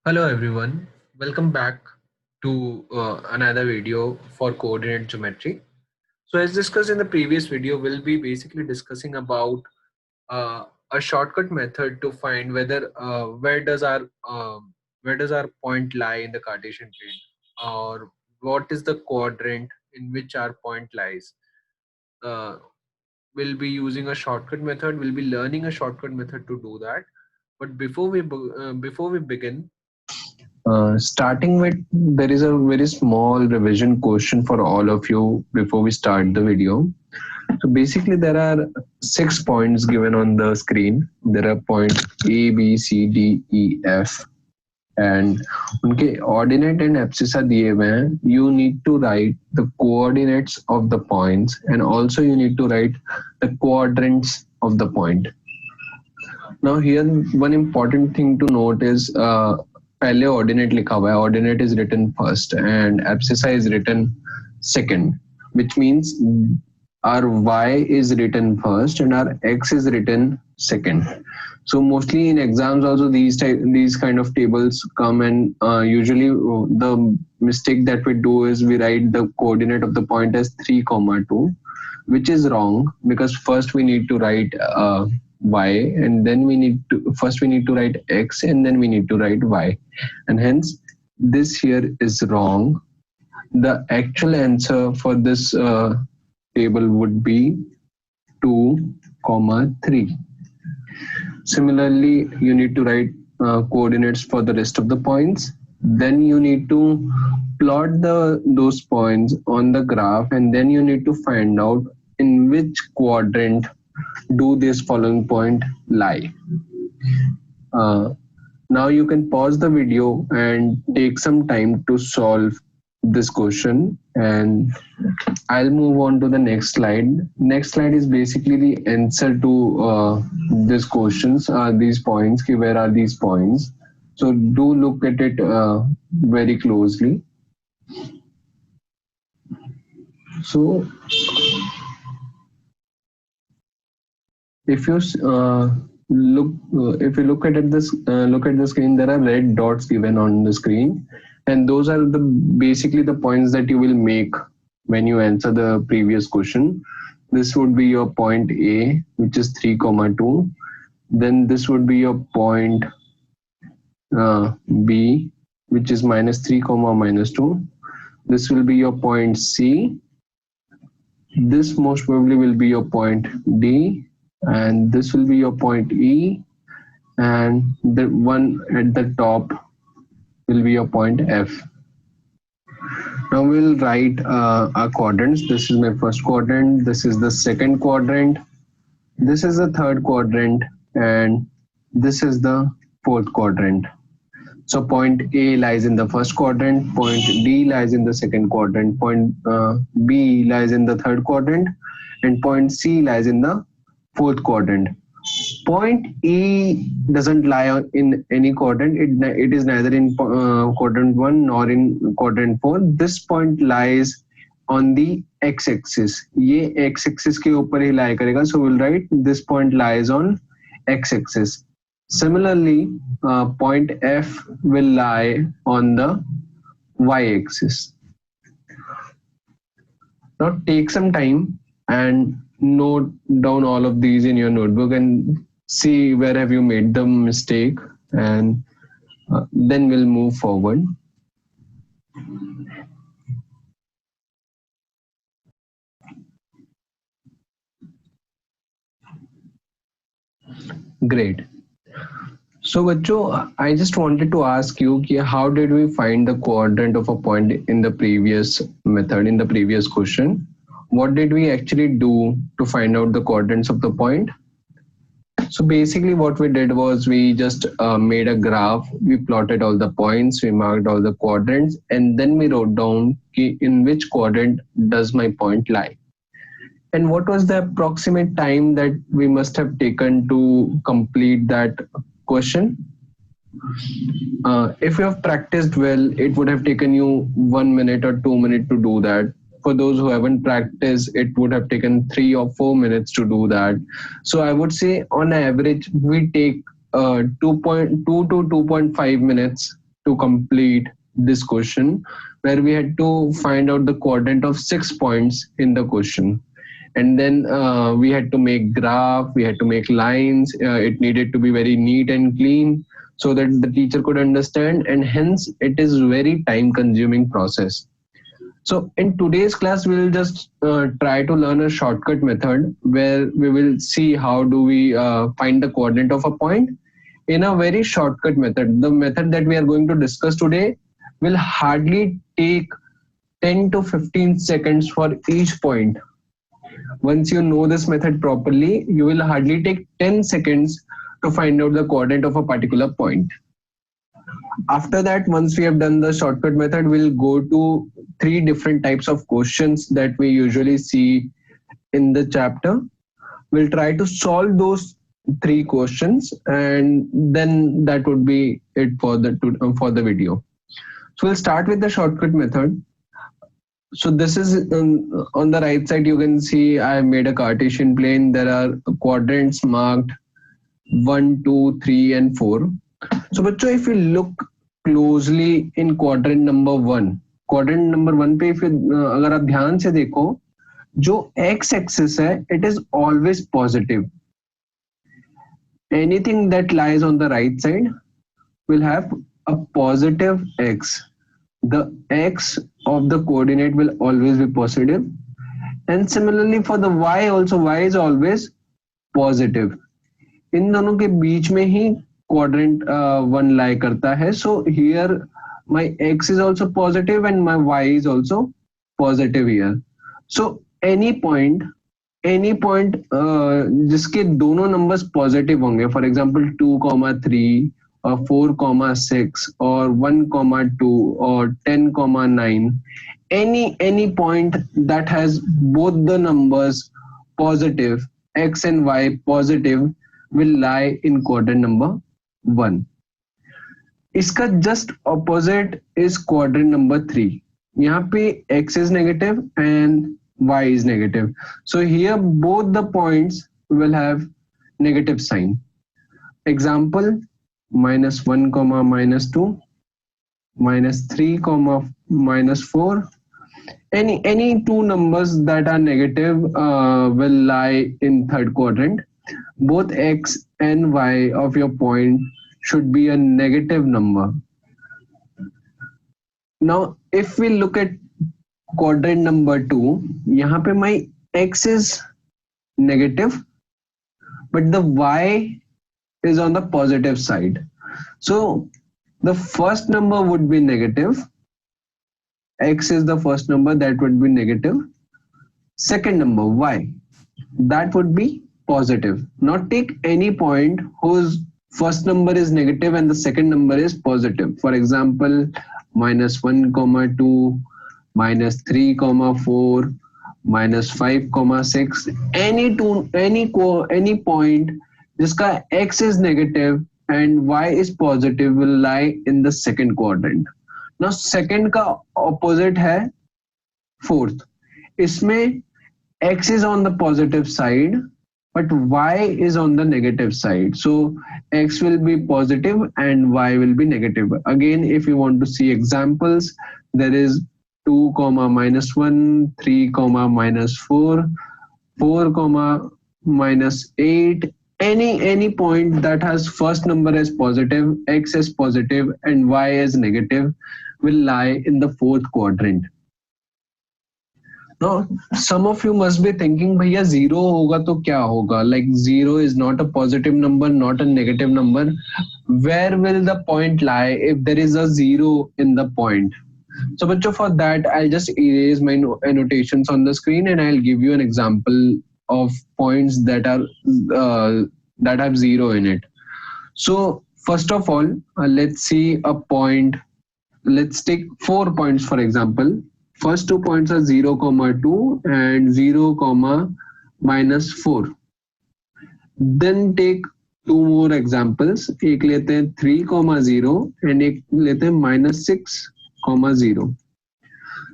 Hello everyone, welcome back to another video for coordinate geometry. So as discussed in the previous video, we'll be basically discussing about a shortcut method to find whether where does our point lie in the Cartesian plane, or what is the quadrant in which our point lies. Uh, we'll be using a shortcut method. We'll be learning a shortcut method to do that. But before we begin, Starting with, there is a very small revision question for all of you before we start the video. So basically, there are 6 points given on the screen. There are points A, B, C, D, E, F, and उनके ordinate and abscissa दिए हुए हैं. You need to write the coordinates of the points, and also you need to write the quadrants of the point. Now here one important thing to note is पहले ordinate लिखा हुआ है. Ordinate is written first and abscissa is written second, which means our y is written first and our x is written second. So mostly in exams also these kind of tables come, and usually the mistake that we do is we write the coordinate of the point as 3,2, which is wrong, because first we need to write y, and then we need to write x, and then we need to write y, and hence this here is wrong. The actual answer for this table would be 2, 3. Similarly, you need to write coordinates for the rest of the points. Then you need to plot those points on the graph, and then you need to find out in which quadrant do this following point lie. Now you can pause the video and take some time to solve this question, and I'll move on to the next slide. Next slide is basically the answer to these questions, these points, where are these points. So do look at it very closely. So if you look at the screen, there are red dots given on the screen, and those are basically the points that you will make when you answer the previous question. This would be your point A, which is 3,2. Then this would be your point B, which is -3, -2. This will be your point C. This most probably will be your point D, and this will be your point E, and the one at the top will be your point F. Now we'll write our quadrants. This is my first quadrant, this is the second quadrant, this is the third quadrant, and this is the fourth quadrant. So point A lies in the first quadrant, point D lies in the second quadrant, point B lies in the third quadrant, and point C lies in the fourth quadrant. Point E doesn't lie in any quadrant. It is neither in quadrant 1 nor in quadrant 4. This point lies on the x-axis. ये x-axis के ऊपर ही lie करेगा. So we'll write this point lies on x-axis. Similarly, point F will lie on the y-axis. Now take some time and note down all of these in your notebook and see where have you made the mistake, and then we'll move forward. Great. So Vacho, I just wanted to ask you, how did we find the quadrant of a point in the previous method, in the previous question? What did we actually do to find out the quadrants of the point? So basically what we did was we just made a graph, we plotted all the points, we marked all the quadrants, and then we wrote down in which quadrant does my point lie. And what was the approximate time that we must have taken to complete that question? If you have practiced well, it would have taken you 1 minute or 2 minutes to do that. For those who haven't practiced, it would have taken 3 or 4 minutes to do that. So I would say on average, we take 2.2 to 2.5 minutes to complete this question, where we had to find out the quadrant of 6 points in the question. And then we had to make graph, we had to make lines. It needed to be very neat and clean so that the teacher could understand, and hence it is very time consuming process. So in today's class, we will just try to learn a shortcut method where we will see how do we find the quadrant of a point in a very shortcut method. The method that we are going to discuss today will hardly take 10 to 15 seconds for each point. Once you know this method properly, you will hardly take 10 seconds to find out the quadrant of a particular point. After that, once we have done the shortcut method, we'll go to 3 different types of questions that we usually see in the chapter. We'll try to solve those 3 questions, and then that would be it for the video. So we'll start with the shortcut method. So this is on the right side, you can see I made a Cartesian plane. There are quadrants marked 1, 2, 3 and 4. So बच्चों, if you look closely in quadrant number 1 पे if अगर आप ध्यान से देखो, जो x axis है, it is always positive. Anything that lies on the right side will have a positive x. The x of the coordinate will always be positive, and similarly for the y also, y is always positive. इन दोनों के बीच में ही quadrant 1 lie करता है. So here my x is also positive and my y is also positive here. So any point जिसके दोनों numbers positive होंगे, for example 2, 3 or 4, 6 or 1, 2 or 10, 9, any point that has both the numbers positive, x and y positive, will lie in quadrant number 1. इसका just opposite is quadrant number 3. यहाँ पे x is negative and y is negative. So here both the points will have negative sign. Example, -1, -2, -3, -4. Any 2 numbers that are negative will lie in 3rd quadrant. Both x and y of your point should be a negative number. Now, if we look at quadrant number 2, यहाँ पे my x is negative, but the y is on the positive side. So the first number would be negative. X is the first number, that would be negative. Second number, y, that would be positive. Now take any point whose first number is negative and the second number is positive. For example, -1, -2, -3, -4, -5, -6. Any point जिसका x is negative and y is positive will lie in the second quadrant. Now second का opposite है fourth. इसमें x is on the positive side, but y is on the negative side. So x will be positive and y will be negative. Again, if you want to see examples, there is 2, -1, 3, -4, 4, -8. Any point that has first number as positive, x is positive and y is negative will lie in the fourth quadrant. Now, some of you must be thinking, भैया 0 होगा तो क्या होगा? Like 0 is not a positive number, not a negative number. Where will the point lie if there is a 0 in the point? So, bachcho, for that, I'll just erase my annotations on the screen and I'll give you an example of points that are that have 0 in it. So, first of all, let's see a point. Let's take 4 points, for example. First 2 points are 0, 2 and 0, -4. Then take 2 more examples. एक लेते हैं 3, 0 and एक लेते हैं -6, 0.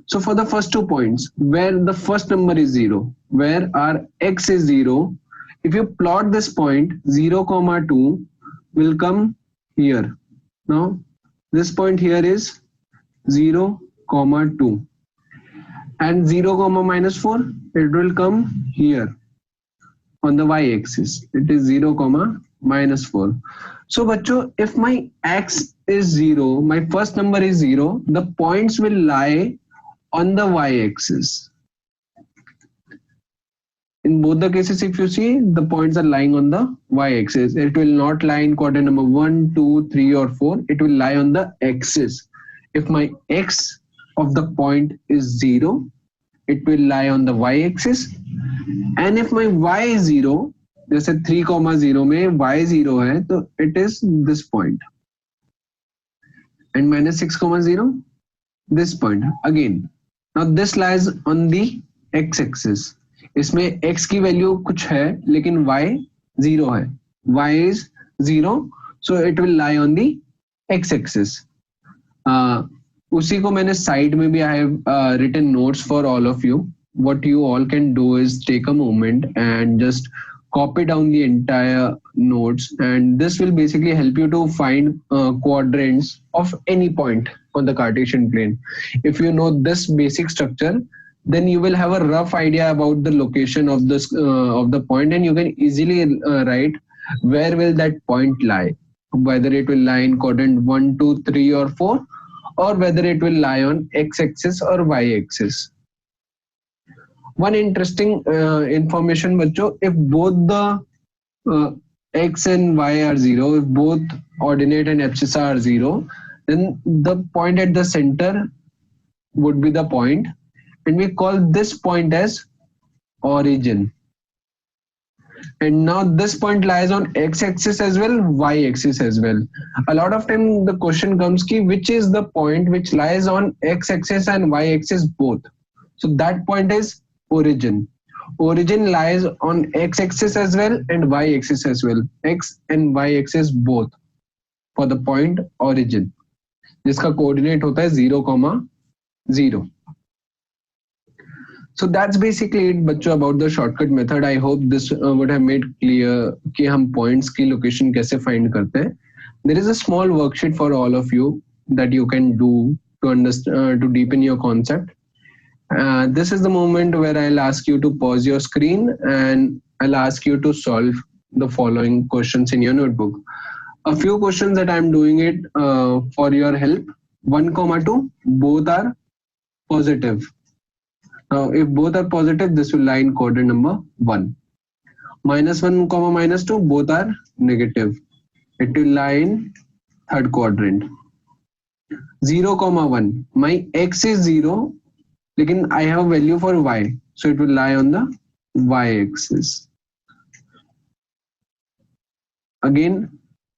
So for the first 2 points, where the first number is 0, where our x is 0, if you plot this point, 0, 2 will come here. Now This point here is 0, 2, and 0, -4, it will come here on the y-axis. It is 0, -4. So bachcho, if my x is 0, my first number is 0, the points will lie on the y-axis. In both the cases, if you see, the points are lying on the y-axis. It will not lie in quadrant number 1, 2, 3, or 4. It will lie on the axis. If my x of the point is 0, it will lie on the y-axis. And if my y is 0, जैसे 3, 0 में y 0 है, तो it is this point. And -6, 0, this point again. Now this lies on the x-axis. इसमें x की value कुछ है लेकिन y 0 है. Y is 0, so it will lie on the x-axis. उसी को मैंने साइड में भी I have written notes for all of you. What you all can do is take a moment and just copy down the entire notes, and this will basically help you to find quadrants of any point on the Cartesian plane. If you know this basic structure, then you will have a rough idea about the location of this of the point, and you can easily write where will that point lie, whether it will lie in quadrant 1, 2, 3, or 4, or whether it will lie on x-axis or y-axis. One interesting information, bachcho, if both the x and y are 0, if both ordinate and abscissa are 0, then the point at the center would be the point, and we call this point as origin. And now this point lies on x-axis as well, y-axis as well. A lot of time the question comes ki which is the point which lies on x-axis and y-axis both. So that point is origin. Origin lies on x-axis as well and y-axis as well. X and y-axis both for the point origin. जिसका coordinate होता है 0, 0. So that's basically it, बच्चों, about the shortcut method. I hope this would have made clear कि हम points की location कैसे find करते हैं. There is a small worksheet for all of you that you can do to understand to deepen your concept. This is the moment where I'll ask you to pause your screen and I'll ask you to solve the following questions in your notebook. A few questions that I'm doing it for your help. 1, 2, both are positive. Now, if both are positive, this will lie in quadrant number 1. -1, -2, both are negative. It will lie in third quadrant. 0, 1. My x is 0, लेकिन I have a value for y, so it will lie on the y-axis. Again,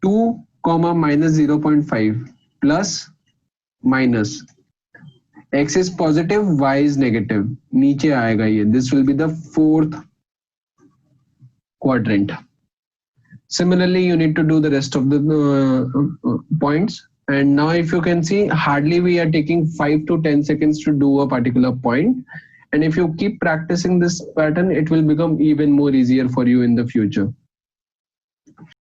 2, -0.5 plus minus. X is positive, y is negative. नीचे आएगा ये. This will be the fourth quadrant. Similarly, you need to do the rest of the points. And now if you can see, hardly we are taking 5 to 10 seconds to do a particular point. And if you keep practicing this pattern, it will become even more easier for you in the future.